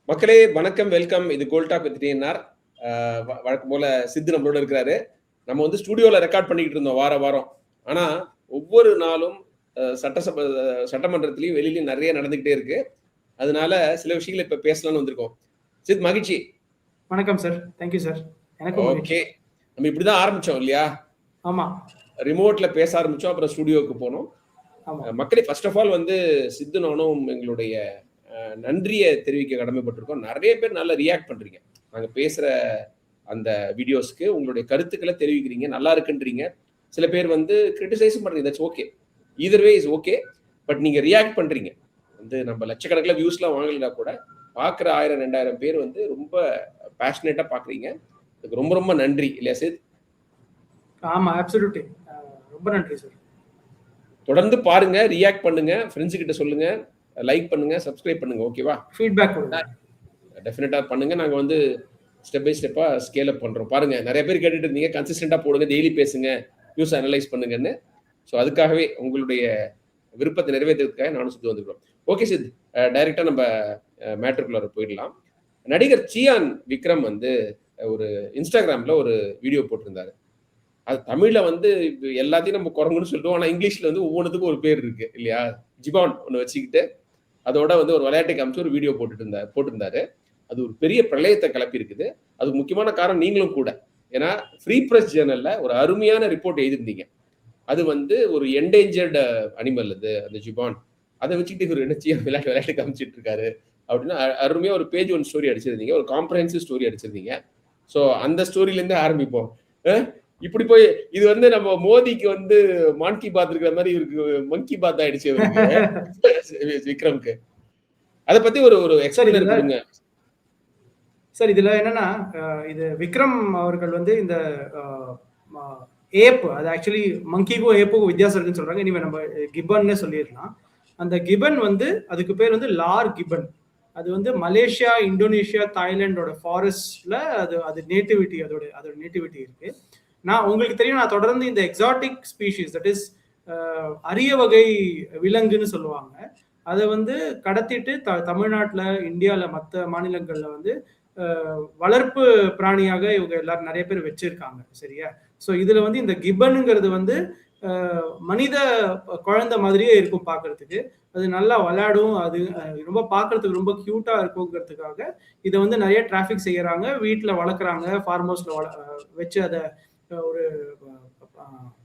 மக்களே வணக்கம், வெல்கம். இது கோல்ட் டாக் வித் டிஎன்ஆர். வழக்கம் போல சித்து நம்மளோட இருக்கிறாரு. நம்ம வந்து ஸ்டுடியோல ரெக்கார்ட் பண்ணிக்கிட்டு இருந்தோம் வாரம். ஆனா ஒவ்வொரு நாளும் சட்டமன்றத்திலயும் வெளியிலயும் நிறைய நடந்துகிட்டே இருக்கு. அதனால சில விஷயங்களை இப்ப பேசலாம்னு வந்திருக்கோம். சித், மகிழ்ச்சி. வணக்கம் சார். Thank you sir. எனக்கு ஓகே. நம்ம இப்படிதான் ஆரம்பிச்சோம் இல்லையா? ஆமா. ரிமோட்ல பேச ஆரம்பிச்சோம், அப்புறம் ஸ்டுடியோக்கு போனோம். மக்களே, ஃபர்ஸ்ட் ஆஃப் ஆல் வந்து சித்து நானும் எங்களுடைய நன்றியை தெரிவிக்க கடமைப்பட்டிருக்கோம். நிறைய பேர் நல்லா ரியாக்ட் பண்றீங்க. நாங்க பேசுற அந்த வீடியோஸ்க்கு உங்களுடைய கருத்துக்களை தெரிவிக்கிறீங்க, நல்லா இருக்குன்றீங்க. சில பேர் வந்து கிரிட்டிசைஸும் பண்றீங்க. That's okay. Either way is okay. But நீங்க ரியாக்ட் பண்றீங்க. வந்து நம்ம லட்சக்கணக்கில் வியூஸ்லாம் வாங்கலைன்னா கூட பார்க்குற 1000-2000 பேர் வந்து ரொம்ப பேஷனேட்டா பார்க்குறீங்க. அதுக்கு ரொம்ப ரொம்ப நன்றி இல்லையா சித்? ஆமா, அப்சல்யூட்லி. ரொம்ப நன்றி சார். தொடர்ந்து பாருங்க, ரியாக்ட் பண்ணுங்க, ஃப்ரெண்ட்ஸ் கிட்ட சொல்லுங்க, லைக் பண்ணுங்க, சப்ஸ்கிரைப் பண்ணுங்க. ஓகேவா? ஃபீட்பேக் கொடுங்க. டெஃபினட்டா பண்ணுங்க. நாங்க வந்து ஸ்டெப் பை ஸ்டெப்பா ஸ்கேல் அப் பண்றோம். பாருங்க, நிறைய பேர் கேட்டுட்டு இருந்தீங்க, கன்சிஸ்டன்டா போடுங்க, டெய்லி பேசுங்க, நியூஸ் அனலைஸ் பண்ணுங்கன்னு. ஸோ அதுக்காகவே உங்களுடைய விருப்பத்தை நிறைவேற்றுறதுக்காக நானும் சித்து வந்துருக்கோம். ஓகே சித், டைரக்டா நம்ம மேட்டருக்குள்ள போயிடலாம். நடிகர் சியான் விக்ரம் வந்து ஒரு இன்ஸ்டாகிராம்ல ஒரு வீடியோ போட்டிருந்தாரு. அது தமிழ்ல வந்து எல்லாத்தையும் நம்ம குரங்குன்னு சொல்லிட்டோம். ஆனா இங்கிலீஷ்ல வந்து ஒவ்வொன்றுத்துக்கும் ஒரு பேர் இருக்கு இல்லையா? ஜிபான் ஒன்று வச்சுக்கிட்டு அதோட வந்து ஒரு விளையாட்டை காமிச்சு ஒரு வீடியோ போட்டிருந்தாரு. அது ஒரு பெரிய பிரளயத்தை கிளப்பி இருக்குது. அதுக்கு முக்கியமான காரணம் நீங்களும் கூட. ஏன்னா ஃப்ரீ பிரஸ் ஜேர்னல்ல ஒரு அருமையான ரிப்போர்ட் எழுதிருந்தீங்க. அது வந்து ஒரு என்டேஞ்சர்டு அனிமல் அது, அந்த ஜிபான். அதை வச்சுக்கிட்டு இவர் என்ன விளையாட்டு காமிச்சிட்டு இருக்காரு அப்படின்னா, அருமையா ஒரு பேஜ் ஒன் ஸ்டோரி அடிச்சிருந்தீங்க, ஒரு காம்ப்ரஹென்சிவ் ஸ்டோரி அடிச்சிருந்தீங்க. ஸோ அந்த ஸ்டோரியில இருந்து ஆரம்பிப்போம். இப்படி போய் இது வந்து நம்ம மோடிக்கு வந்து மான் கி பாத் இருக்கிற மாதிரி இவருக்கு மங்கி பாத் ஆயிடுச்சு விக்ரம்க்கு. அத பத்தி ஒரு எக்ஸ்பிளைனர் கொடுங்க சார். இதுல என்னன்னா, இது விக்ரம் அவர்கள் வந்து இந்த ஏப், அது ஆக்சுவலி மங்கிக்கும் ஏப்புக்கும் வித்தியாசம் இருக்குன்னு சொல்றாங்க. இனிமே நம்ம கிபன்னு சொல்லிடலாம். அந்த கிபன் வந்து அதுக்கு பேர் வந்து லார் கிபன். அது வந்து மலேசியா, இந்தோனேஷியா, தாய்லாண்டோட ஃபாரஸ்ட்ல அது நேட்டிவிட்டி, அதோட நேட்டிவிட்டி இருக்கு. நான் உங்களுக்கு தெரியும், நான் தொடர்ந்து இந்த எக்ஸாட்டிக் ஸ்பீஷிஸ், தட் இஸ் அரிய வகை விலங்குன்னு சொல்லுவாங்க, அதை வந்து கடத்திட்டு தமிழ்நாட்டில், இந்தியாவில் மற்ற மாநிலங்களில் வந்து வளர்ப்பு பிராணியாக இவங்க எல்லாரும் நிறைய பேர் வச்சிருக்காங்க. சரியா? ஸோ இதுல வந்து இந்த கிபனுங்கிறது வந்து மனித குழந்தை மாதிரியே இருக்கும் பார்க்கறதுக்கு. அது நல்லா விளையாடும், அது ரொம்ப பார்க்கறதுக்கு ரொம்ப கியூட்டா இருக்குங்கிறதுக்காக இதை வந்து நிறைய டிராஃபிக் செய்யறாங்க, வீட்டில் வளர்க்குறாங்க, ஃபார்ம் ஹவுஸ்ல வச்சு அதை ஒரு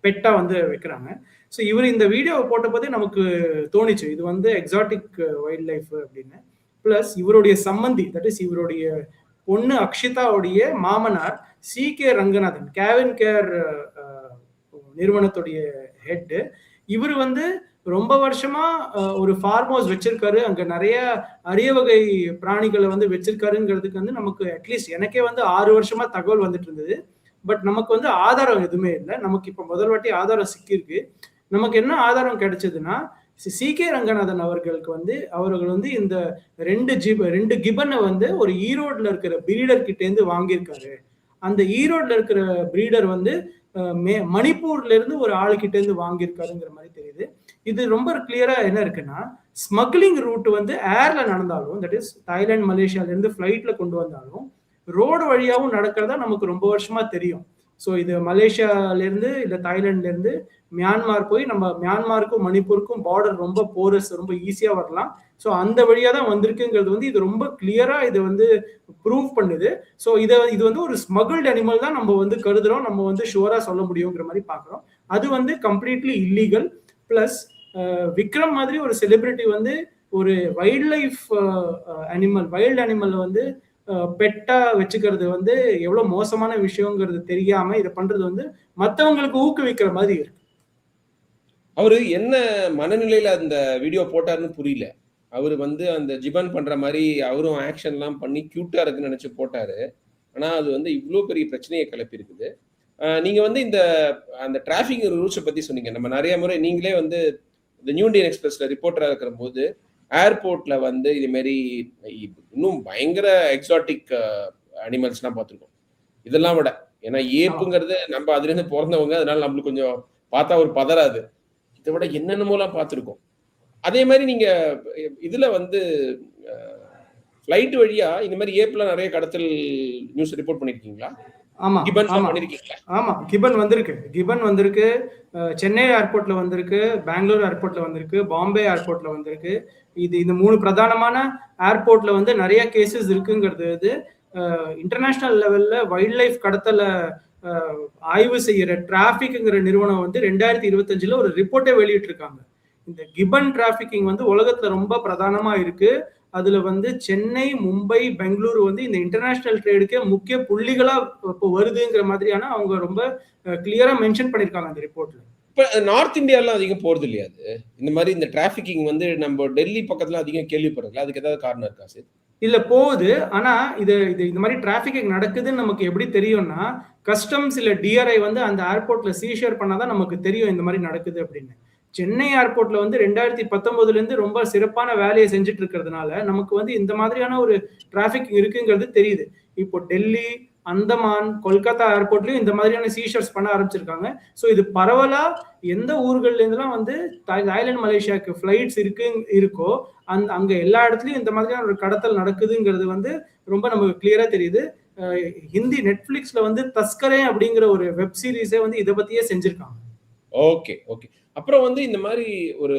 பெட்டா வந்து வைக்கிறாங்க. ஸோ இவர் இந்த வீடியோவை போட்ட போதே நமக்கு தோணிச்சு இது வந்து எக்ஸாட்டிக் வைல்ட் லைஃப் அப்படின்னு. பிளஸ் இவருடைய சம்மந்தி, தட் இஸ் இவருடைய பொண்ணு அக்ஷிதாவுடைய மாமனார் CK ரங்கநாதன், கேவின் கேர் நிறுவனத்துடைய ஹெட். இவர் வந்து ரொம்ப வருஷமா ஒரு ஃபார்ம் ஹவுஸ் வச்சிருக்காரு, அங்க நிறைய அரிய வகை பிராணிகளை வந்து வச்சிருக்காருங்கிறதுக்கு வந்து நமக்கு அட்லீஸ்ட் எனக்கே வந்து 6 வருஷமா தகவல் வந்துட்டு இருந்தது. பட் நமக்கு வந்து ஆதாரம் எதுவுமே இல்லை. நமக்கு இப்ப முதல் வாட்டி ஆதாரம் சிக்கிருக்கு. நமக்கு என்ன ஆதாரம் கிடைச்சதுன்னா, CK ரங்கநாதன் அவர்கள் வந்து இந்த 2 கிபனை வந்து ஒரு ஈரோட்ல இருக்கிற பிரீடர் கிட்ட இருந்து வாங்கியிருக்காரு. அந்த ஈரோட்ல இருக்கிற பிரீடர் வந்து மணிப்பூர்ல இருந்து ஒரு ஆளுகிட்ட இருந்து வாங்கியிருக்காருங்கிற மாதிரி தெரியுது. இது ரொம்ப கிளியரா என்ன இருக்குன்னா, ஸ்மக்லிங் ரூட் வந்து ஏர்ல நடந்தாலும், தட் இஸ் தாய்லாந்து, மலேசியால இருந்து பிளைட்ல கொண்டு வந்தாலும், ரோடு வழியாவும் நடக்கிறதா நமக்கு ரொம்ப வருஷமா தெரியும். ஸோ இது மலேசியால இருந்து இல்ல தாய்லாந்துல இருந்து மியான்மார் போய், நம்ம மியான்மாருக்கும் மணிப்பூருக்கும் பார்டர் ரொம்ப போரஸ், ரொம்ப ஈஸியா வரலாம். ஸோ அந்த வழியா தான் வந்திருக்குங்கிறது வந்து இது ரொம்ப கிளியரா இது வந்து ப்ரூவ் பண்ணுது. ஸோ இது வந்து ஒரு ஸ்மகிள்ட் அனிமல் தான் நம்ம வந்து கருதுறோம், நம்ம வந்து ஷுவரா சொல்ல முடியுங்கிற மாதிரி பாக்குறோம். அது வந்து கம்ப்ளீட்லி இல்லீகல். பிளஸ் விக்ரம் மாதிரி ஒரு செலிபிரிட்டி வந்து ஒரு வைல்ட் லைஃப் வைல்ட் அனிமல் வந்து பெட்டா வச்சுக்கிறது வந்து எவ்வளவு மோசமான விஷயங்கிறது தெரியாம இதை பண்றது வந்து மற்றவங்களுக்கு ஊக்குவிக்கிற மாதிரி இருக்கு. அவரு என்ன மனநிலையில அந்த வீடியோ போட்டாருன்னு புரியல. அவரு வந்து அந்த ஜிபன் பண்ற மாதிரி அவரும் ஆக்ஷன் எல்லாம் பண்ணி கியூட்டா இருக்குன்னு நினைச்சு போட்டாரு. ஆனா அது வந்து இவ்வளவு பெரிய பிரச்சனையை கிளப்பி இருக்குது. நீங்க வந்து அந்த டிராபிக் ரூல்ஸை பத்தி சொன்னீங்க. நம்ம நிறைய முறை நீங்களே வந்து இந்த நியூ இண்டியன் எக்ஸ்பிரஸ்ல ரிப்போர்ட்டரா இருக்கிற போது ஏர்போர்ட்ல வந்து இது மாதிரி இன்னும் பயங்கர எக்ஸாட்டிக் அனிமல்ஸ்லாம் பார்த்துருக்கோம். இதெல்லாம் விட, ஏன்னா ஏப்புங்கிறது நம்ம அதுல இருந்து பிறந்தவங்க, அதனால நம்மளுக்கு கொஞ்சம் பார்த்தா ஒரு பதறாது. இதை விட என்னென்னமோலாம் பார்த்துருக்கோம். அதே மாதிரி நீங்க இதுல வந்து ஃபிளைட் வழியா இந்த மாதிரி ஏப்ல நிறைய கடத்தல் நியூஸ் ரிப்போர்ட் பண்ணிருக்கீங்களா? ஆமா கிபன் ஆமா பண்ணிருக்கீங்களா? ஆமா கிபன் வந்திருக்கு, சென்னை ஏர்போர்ட்ல வந்திருக்கு, பெங்களூர் ஏர்போர்ட்ல வந்திருக்கு, பாம்பே ஏர்போர்ட்ல வந்திருக்கு. இந்த 3 பிரதானமான ஏர்போர்ட்ல வந்து நிறைய கேசஸ் இருக்குங்கிறது இது இன்டர்நேஷனல் லெவல்ல வைல்ட் லைஃப் கடத்தல ஆய்வு செய்யற டிராபிக்ங்கிற நிறுவனம் வந்து 2025ல ஒரு ரிப்போர்ட்டை வெளியிட்டு இருக்காங்க. இந்த கிபன் டிராபிக்கிங் வந்து உலகத்துல ரொம்ப பிரதானமா இருக்கு. அதுல வந்து சென்னை, மும்பை, பெங்களூரு வந்து இந்த இன்டர்நேஷனல் ட்ரேடுக்கே முக்கிய புள்ளிகளா இப்போ வருதுங்கிற மாதிரியான அவங்க ரொம்ப கிளியரா மென்ஷன் பண்ணிருக்காங்க அந்த ரிப்போர்ட்ல. இப்ப நார்த் இந்தியாலாம் அதிகம் போறது இல்லையா அது? இந்த மாதிரி இந்த டிராபிக்கிங் வந்து நம்ம டெல்லி பக்கத்துல அதிகம் கேள்விப்படுறதுல அதுக்கு ஏதாவது காரணம் இருக்கா சார்? இல்ல போகுது. ஆனா இது இது இந்த மாதிரி டிராபிக் நடக்குதுன்னு நமக்கு எப்படி தெரியும்னா, கஸ்டம்ஸ் இல்ல டிஆர்ஐ வந்து அந்த ஏர்போர்ட்ல சீஷர் பண்ணாதான் நமக்கு தெரியும் இந்த மாதிரி நடக்குது அப்படின்னு. சென்னை ஏர்போர்ட்ல வந்து 2019ல இருந்து ரொம்ப சிறப்பான வேலையை செஞ்சுட்டு இருக்கிறதுனால நமக்கு வந்து இந்த மாதிரியான ஒரு டிராபிக் இருக்குங்கிறது தெரியுது. இப்போ டெல்லி, அந்தமான், கொல்கத்தா ஏர்போர்ட்லயும் இந்த மாதிரியான சீஷர்ஸ் பண்ண ஆரம்பிச்சிருக்காங்க. ஸோ இது பரவலா எந்த ஊர்கள்ல இருந்தெல்லாம் வந்து தாய்லாந்து, மலேசியாவுக்கு ஃபிளைட்ஸ் இருக்கோ அங்க எல்லா இடத்துலயும் இந்த மாதிரியான ஒரு கடத்தல் நடக்குதுங்கிறது வந்து ரொம்ப நமக்கு கிளியரா தெரியுது. ஹிந்தி நெட்ஃபிளிக்ஸ்ல வந்து தஸ்கரே அப்படிங்கிற ஒரு வெப் சீரிஸே வந்து இதை பத்தியே செஞ்சிருக்காங்க. Okay, okay. அப்புறம் வந்து இந்த மாதிரி ஒரு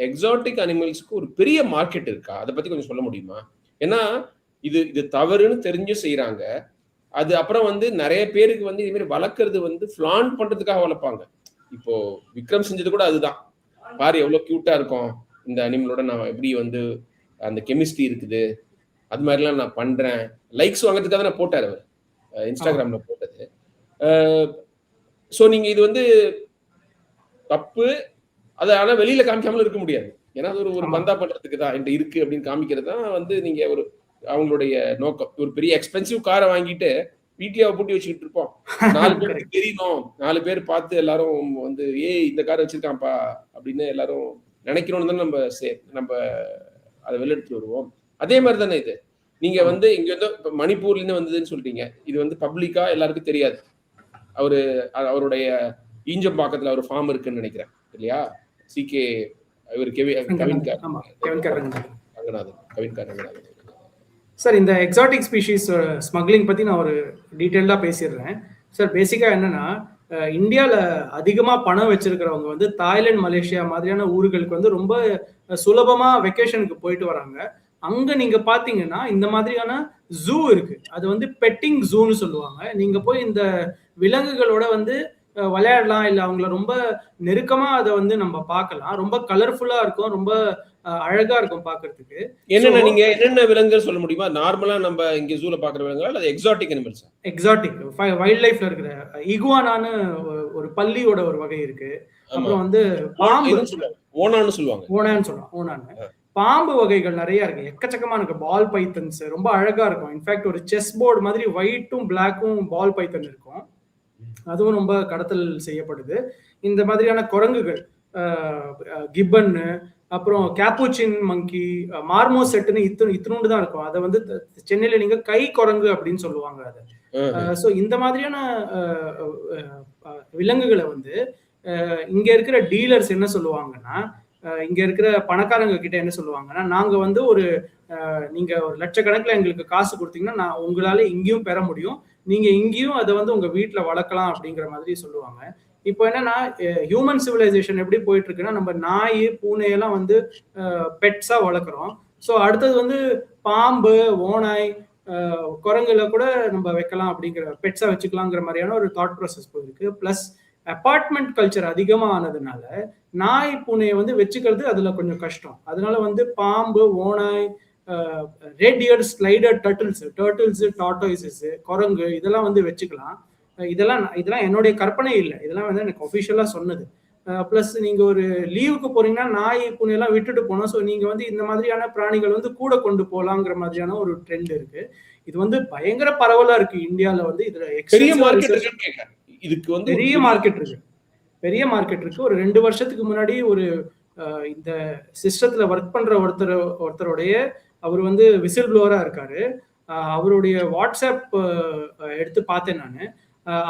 எக்ஸாட்டிக் அனிமல்ஸ்க்கு ஒரு பெரிய மார்க்கெட் இருக்கா? அத பத்தி கொஞ்சம் சொல்ல முடியுமா? ஏன்னா இது தவறுன்னு தெரிஞ்சும் செய்றாங்க. அது அப்புறம் வந்து நெறைய பேருக்கு வந்து இது மாதிரி வளர்க்கறது வந்து ஃபிளான்ட் பண்றதுக்காக வளர்ப்பாங்க. இப்போ விக்ரம் செஞ்சது கூட அதுதான். பாரு எவ்வளவு கியூட்டா இருக்கும். இந்த அனிமலோட நான் எப்படி வந்து அந்த கெமிஸ்ட்ரி இருக்குது. அது மாதிரிலாம் நான் பண்றேன். லைக்ஸ் வாங்குறதுக்காக தான் போட்டாரு அவரு. இன்ஸ்டாகிராம்ல போட்டது. அ சோ நீங்க இது வந்து தப்பு. அத ஆனா வெளியில காமிக்காமலும் இருக்க முடியாது. ஏன்னா அது ஒரு பந்தா பண்றதுக்கு தான் என்கிட்ட இருக்கு அப்படின்னு காமிக்கிறது தான் வந்து நீங்க ஒரு அவங்களுடைய நோக்கம். ஒரு பெரிய எக்ஸ்பென்சிவ் கார வாங்கிட்டு வீட்லயே பூட்டி வச்சுக்கிட்டு இருப்போம். 4 பேருக்கு தெரியணும். 4 பேர் பார்த்து எல்லாரும் வந்து ஏய் இந்த கார் வச்சிருக்கான்ப்பா அப்படின்னு எல்லாரும் நினைக்கணும்னு தான் நம்ம அத வெளில எடுத்துட்டு வருவோம். அதே மாதிரி தானே இது. நீங்க வந்து இங்க வந்து மணிப்பூர்ல இருந்து வந்ததுன்னு சொல்றீங்க. இது வந்து பப்ளிக்கா எல்லாருக்கும் தெரியாது. அவருடைய ஈஞ்சம்பாக்கத்துல ஒரு ஃபார்ம் இருக்குன்னு நினைக்கிறேன் இல்லையா? சிகே இவர் கவின் ரங்கநாதன். சார் இந்த எக்ஸாட்டிக் ஸ்பீஷீஸ் ஸ்மக்லிங் பத்தி நான் ஒரு டீட்டெயில்டா பேசிடுறேன். சார் பேசிக்கா என்னன்னா இந்தியால அதிகமா பணம் வச்சிருக்கிறவங்க வந்து தாய்லாந்து, மலேசியா மாதிரியான ஊர்களுக்கு வந்து ரொம்ப சுலபமா வெக்கேஷனுக்கு போயிட்டு வராங்க. அங்க நீங்க பாத்தீங்கன்னா இந்த மாதிரியான ஜூ இருக்கு. அது வந்து பெட்டிங் ஜூன்னு சொல்லுவாங்க. நீங்க போய் இந்த விலங்குகளோட வந்து விளையாடலாம், இல்ல அவங்கள ரொம்ப நெருக்கமா அதை வந்து நம்ம பார்க்கலாம். ரொம்ப கலர்ஃபுல்லா இருக்கும், ரொம்ப அழகா இருக்கும் பாக்குறதுக்கு. நீங்க என்னென்ன விலங்குகள் சொல்ல முடியுமா? நார்மலா நம்ம இங்க ஜூல பாக்குற விலங்குகள் அல்லது எக்ஸாட்டிக் அனிமல்ஸ்? எக்ஸாட்டிக் வைல்ட் லைஃப்ல இருக்கிற இகுவானான்னு ஒரு பல்லியோட ஒரு வகை இருக்கு. அப்புறம் வந்து பாம்பு ஓனான்னு சொல்லுவாங்க. ஓனான்னு பாம்பு வகைகள் நிறைய இருக்கு. எக்கச்சக்கமா இருக்கு. பால் பைத்தன்ஸ் ரொம்ப அழகா இருக்கும். இன்ஃபேக்ட் ஒரு செஸ் போர்டு மாதிரி ஒயிட்டும் பிளாக்கும் பால் பைத்தன் இருக்கும். அதுவும் ரொம்ப கடத்தல் செய்யப்படுது. இந்த மாதிரியான குரங்குகள் கிப்பன், அப்புறம் கேப்புச்சின் மங்கி, மார்மோசெட்னு இத்தினோண்டு தான் இருக்கும். அதை வந்து சென்னையில நீங்க கை குரங்கு அப்படின்னு சொல்லுவாங்க அதை. ஸோ இந்த மாதிரியான விலங்குகளை வந்து இங்க இருக்கிற டீலர்ஸ் என்ன சொல்லுவாங்கன்னா, இங்க இருக்கிற பணக்காரங்க கிட்ட என்ன சொல்லுவாங்கன்னா, நாங்க வந்து நீங்க ஒரு லட்சக்கணக்கில் எங்களுக்கு காசு கொடுத்தீங்கன்னா நான் உங்களால இங்கேயும் பெற முடியும், நீங்க இங்கேயும் அதை வந்து உங்க வீட்டுல வளர்க்கலாம் அப்படிங்கிற மாதிரி சொல்லுவாங்க. இப்போ என்னன்னா ஹியூமன் சிவிலைசேஷன் எப்படி போயிட்டு இருக்குன்னா, நம்ம நாய், பூனையெல்லாம் வந்து பெட்ஸா வளர்க்குறோம். ஸோ அடுத்தது வந்து பாம்பு, ஓனாய், குரங்குல கூட நம்ம வைக்கலாம் அப்படிங்கிற பெட்ஸா வச்சுக்கலாங்கிற மாதிரியான ஒரு தாட் ப்ராசஸ் போயிருக்கு. பிளஸ் அபார்ட்மெண்ட் கல்ச்சர் அதிகமா ஆனதுனால நாய், பூனையை வந்து வச்சுக்கிறது அதுல கொஞ்சம் கஷ்டம். அதனால வந்து பாம்பு, ஓனாய், ரெட் இயர் ஸ்லைடர் டர்ட்டில்ஸ், டார்டாய்ஸஸ், குரங்கு இதெல்லாம் வந்து வச்சுக்கலாம். இதெல்லாம் என்னுடைய கற்பனை இல்லை, இதெல்லாம் வந்து எனக்கு ஒஃபிஷியலா சொன்னது. பிளஸ் நீங்க ஒரு லீவுக்கு போறீங்கன்னா நாய், பூனையெல்லாம் விட்டுட்டு போனோம். ஸோ நீங்க வந்து இந்த மாதிரியான பிராணிகள் வந்து கூட கொண்டு போலாங்கிற மாதிரியான ஒரு ட்ரெண்ட் இருக்கு. இது வந்து பயங்கர பரவலா இருக்கு இந்தியால வந்து. இதுல பெரிய மார்க்கெட் இருக்கு. ஒரு 2 வருஷத்துக்கு முன்னாடி இந்த சிஸ்டத்துல ஒர்க் பண்ற ஒருத்தருடைய அவர் வந்து விசில் ப்ளோவரா இருக்காரு. அவருடைய வாட்ஸ்அப் எடுத்து பார்த்தேன் நான்.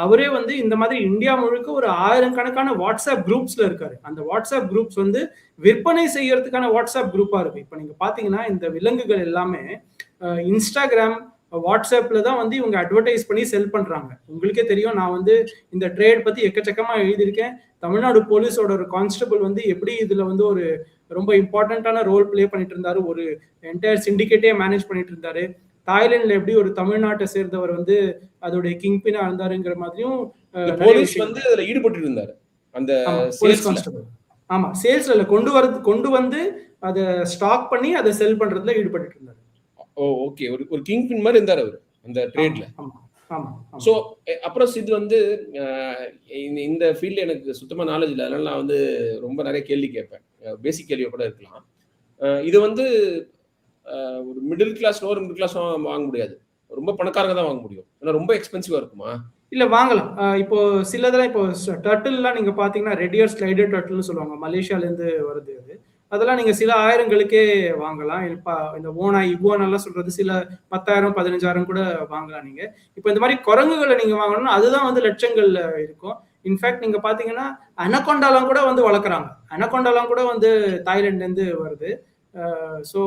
அவரே வந்து இந்த மாதிரி இந்தியா முழுக்க ஒரு 1000 கணக்கான வாட்ஸ்அப் குரூப்ஸ்ல இருக்காரு. அந்த வாட்ஸ்அப் குரூப்ஸ் வந்து விற்பனை செய்யறதுக்கான வாட்ஸ்அப் குரூப்பா இருக்கு. இப்ப நீங்க பாத்தீங்கன்னா இந்த விலங்குகள் எல்லாமே இன்ஸ்டாகிராம், வாட்ஸ்அப்ல தான் வந்து இவங்க அட்வர்டைஸ் பண்ணி செல் பண்றாங்க. உங்களுக்கே தெரியும், நான் வந்து இந்த ட்ரேட் பத்தி எக்கச்சக்கமா எழுதியிருக்கேன். தமிழ்நாடு போலீஸோட ஒரு கான்ஸ்டபிள் வந்து எப்படி இதுல வந்து ஒரு ரொம்ப இம்பார்ட்டன்டான ரோல் பிளே பண்ணிட்டு இருந்தாரு, ஒரு என்டையர் சிண்டிகேட்டே மேனேஜ் பண்ணிட்டு இருந்தாரு. தாய்லாந்துல எப்படி ஒரு தமிழ்நாட்டை சேர்ந்தவர் வந்து அதோடைய கிங் பின்னா இருந்தாருங்கிற மாதிரியும் போலீஸ் வந்து அதுல ஈடுபட்டு இருந்தாரு அந்த போலீஸ் கான்ஸ்டபிள். ஆமா, சேல்ஸ்ல கொண்டு வந்து அதை ஸ்டாக் பண்ணி அதை செல் பண்றதுல ஈடுபட்டு இருந்தாரு. ஓ ஓகே, ஒரு கிங் பின் மாதிரி இருந்தார் அவர் அந்த ட்ரேட்ல. ஸோ அப்புறம் இது வந்து இந்த ஃபீல்டில் எனக்கு சுத்தமாக நாலேஜ் இல்லை, அதனால நான் வந்து ரொம்ப நிறைய கேள்வி கேட்பேன். பேசிக் கேள்வியாக கூட இருக்கலாம். இது வந்து ஒரு middle class, lower middle class வாங்க முடியாது, ரொம்ப பணக்காரங்க தான் வாங்க முடியும். ஏன்னா ரொம்ப எக்ஸ்பென்சிவா இருக்குமா? இல்ல வாங்கலாம். இப்போ சிலதெல்லாம் இப்போ டர்ட்டில்லாம் நீங்க பாத்தீங்கன்னா ரெடியர் ஸ்லைடர் டர்ட்டில்னு சொல்லுவாங்க, மலேசியால இருந்து வருது அது. அதெல்லாம் நீங்க சில ஆயிரங்களுக்கே வாங்கலாம். இப்ப இந்த ஓனா இகுவான் எல்லாம் சொல்றது சில 10,000 15,000 கூட வாங்கலாம் நீங்க. இப்போ இந்த மாதிரி குரங்குகளை நீங்க வாங்கணும்னா அதுதான் வந்து லட்சங்கள்ல இருக்கும். இன்ஃபேக்ட் நீங்க பாத்தீங்கன்னா அனகொண்டாலாம் கூட வந்து வளர்க்குறாங்க. அனகொண்டாலாம் கூட வந்து தாய்லாந்துல இருந்து வருது. ஸோ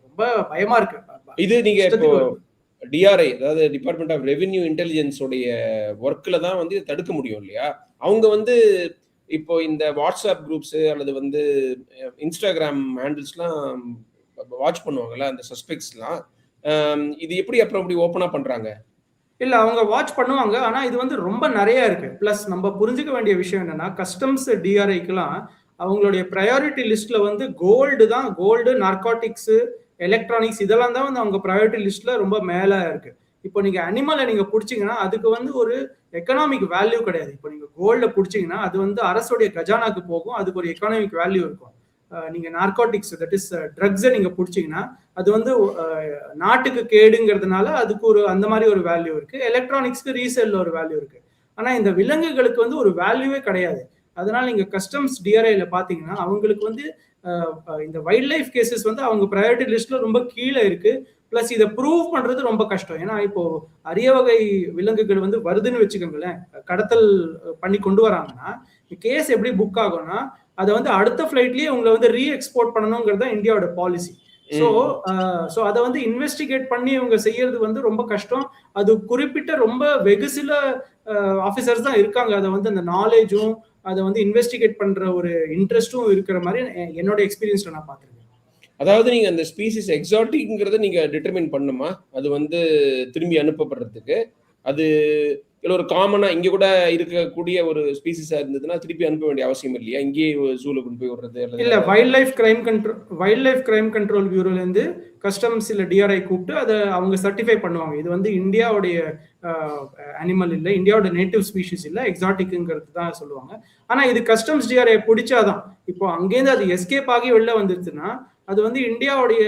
ரொம்ப பயமா இருக்கு. இது நீங்க இப்போ டிஆர்ஐ, அதாவது டிபார்ட்மெண்ட் ஆஃப் ரெவென்யூ இன்டெலிஜென்ஸ் உடைய ஒர்க்ல தான் வந்து தடுக்க முடியும் இல்லையா? அவங்க வந்து இப்போ இந்த வாட்ஸ்அப் குரூப்ஸ் அல்லது வந்து இன்ஸ்டாகிராம் ஹேண்டில்ஸ்லாம் வாட்ச் பண்ணுவாங்கல்ல அந்த சஸ்பெக்ட்ஸ்லாம், இது எப்படி அப்புறம் இப்படி ஓப்பனா பண்றாங்க? இல்ல அவங்க வாட்ச் பண்ணுவாங்க. ஆனா இது வந்து ரொம்ப நிறைய இருக்கு. பிளஸ் நம்ம புரிஞ்சுக்க வேண்டிய விஷயம் என்னன்னா, கஸ்டம்ஸ் டிஆர்ஐக்கெல்லாம் அவங்களுடைய ப்ரையாரிட்டி லிஸ்ட்ல வந்து கோல்டு தான், கோல்டு, நார்காட்டிக்ஸ், எலக்ட்ரானிக்ஸ் இதெல்லாம் தான் வந்து அவங்க ப்ரையாரிட்டி லிஸ்ட்ல ரொம்ப மேல இருக்கு. இப்போ நீங்க அனிமலை நீங்க பிடிச்சீங்கன்னா அதுக்கு வந்து ஒரு எக்கனாமிக் வேல்யூ கிடையாது. இப்போ நீங்க கோல்ட பிடிச்சீங்கன்னா அது வந்து அரசுடைய கஜானாக்கு போகும், அதுக்கு ஒரு எக்கனாமிக் வேல்யூ இருக்கும். நீங்க நார்காட்டிக்ஸ், தட் இஸ் ட்ரக்ஸை நீங்க பிடிச்சீங்கன்னா அது வந்து நாட்டுக்கு கேடுங்கிறதுனால அதுக்கு ஒரு அந்த மாதிரி ஒரு வேல்யூ இருக்கு. எலக்ட்ரானிக்ஸ்க்கு ரீசேல்ல ஒரு வேல்யூ இருக்கு. ஆனா இந்த விலங்குகளுக்கு வந்து ஒரு வேல்யூவே கிடையாது. அதனால நீங்க கஸ்டம்ஸ் டிஆர்ஐல பாத்தீங்கன்னா அவங்களுக்கு வந்து இந்த வைல்ட் லைஃப் கேசஸ் வந்து அவங்க ப்ரையாரிட்டி லிஸ்ட்ல ரொம்ப கீழே இருக்கு. பிளஸ் இதை ப்ரூவ் பண்றது ரொம்ப கஷ்டம். ஏன்னா இப்போ அரிய வகை விலங்குகள் வந்து வருதுன்னு வச்சுக்கோங்களேன், கடத்தல் பண்ணி கொண்டு வராங்கன்னா கேஸ் எப்படி புக் ஆகும்னா அதை வந்து அடுத்த ஃபிளைட்லயே உங்களை வந்து ரீ எக்ஸ்போர்ட் பண்ணணுங்கிறது தான் இந்தியாவோட பாலிசி. ஸோ அதை வந்து இன்வெஸ்டிகேட் பண்ணி இவங்க செய்யறது வந்து ரொம்ப கஷ்டம். அது குறிப்பிட்ட ரொம்ப வெகு சில ஆஃபீஸர்ஸ் தான் இருக்காங்க அதை வந்து அந்த நாலேஜும் அதை வந்து இன்வெஸ்டிகேட் பண்ற ஒரு இன்ட்ரெஸ்டும் இருக்கிற மாதிரி என்னோட எக்ஸ்பீரியன்ஸ்ல நான் பார்த்திருக்கேன். அதாவது நீங்க அந்த ஸ்பீசிஸ் எக்ஸாட்டிக்ங்கிறத நீங்க டிட்டர்மின் பண்ணுமா? அது வந்து திரும்பி அனுப்பப்படுறதுக்கு அது ஒரு காமனா இங்க கூட இருக்கக்கூடிய ஒரு ஸ்பீசிஸா இருந்ததுன்னா திருப்பி அனுப்ப வேண்டிய அவசியம் இல்லையா? இங்கேயே ஜூல கொண்டு போய் விடுறது இல்ல. வைல்ட் லைஃப் கிரைம் கண்ட்ரோல் பியூரோல இருந்து கஸ்டம்ஸ் இல்ல டிஆர்ஐ கூப்பிட்டு அதை அவங்க சர்டிஃபை பண்ணுவாங்க. இது வந்து இந்தியாவுடைய அனிமல் இல்லை, இந்தியாவோட நேட்டிவ் ஸ்பீஷிஸ் இல்லை, எக்ஸாட்டிக்ங்கிறது தான் சொல்லுவாங்க. ஆனா இது கஸ்டம்ஸ் டிஆர்ஐ பிடிச்சாதான். இப்போ அங்கேருந்து அது எஸ்கேப் ஆகி வெளில வந்துருச்சுன்னா அது வந்து இந்தியாவுடைய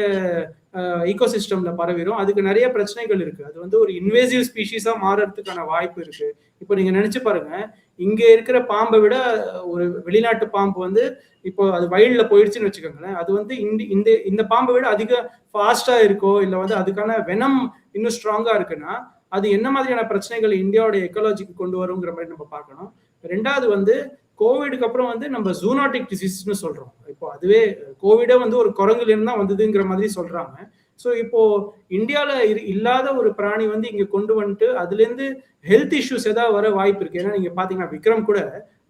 ஈகோசிஸ்டம்ல பரவிடும். அதுக்கு நிறைய பிரச்சனைகள் இருக்கு. அது வந்து ஒரு இன்வேசிவ் ஸ்பீஷிஸா மாறதுக்கான வாய்ப்பு இருக்கு. இப்போ நீங்க நினைச்சு பாருங்க, இங்க இருக்கிற பாம்பை விட ஒரு வெளிநாட்டு பாம்பு வந்து இப்போ அது வைல்ட்ல போயிடுச்சுன்னு வச்சுக்கோங்களேன், அது வந்து இந்த பாம்பை விட அதிக ஃபாஸ்டா இருக்கோ இல்ல வந்து அதுக்கான வெனம் இன்னும் ஸ்ட்ராங்கா இருக்குன்னா அது என்ன மாதிரியான பிரச்சனைகள் இந்தியாவோட எக்காலஜிக்கு கொண்டு வருங்கிற மாதிரி நம்ம பார்க்கணும். ரெண்டாவது வந்து கோவிடுக்கு அப்புறம் வந்து நம்ம ஜூனாட்டிக் டிசீஸ்னு சொல்றோம். இப்போ அதுவே கோவிடே வந்து ஒரு குரங்குல இருந்து தான் வந்ததுங்கிற மாதிரி சொல்றாங்க. ஸோ இப்போ இந்தியால இல்லாத ஒரு பிராணி வந்து இங்க கொண்டு வந்துட்டு அதுல இருந்து ஹெல்த் இஷ்யூஸ் ஏதாவது வர வாய்ப்பு இருக்கு. ஏன்னா நீங்க பாத்தீங்கன்னா விக்ரம் கூட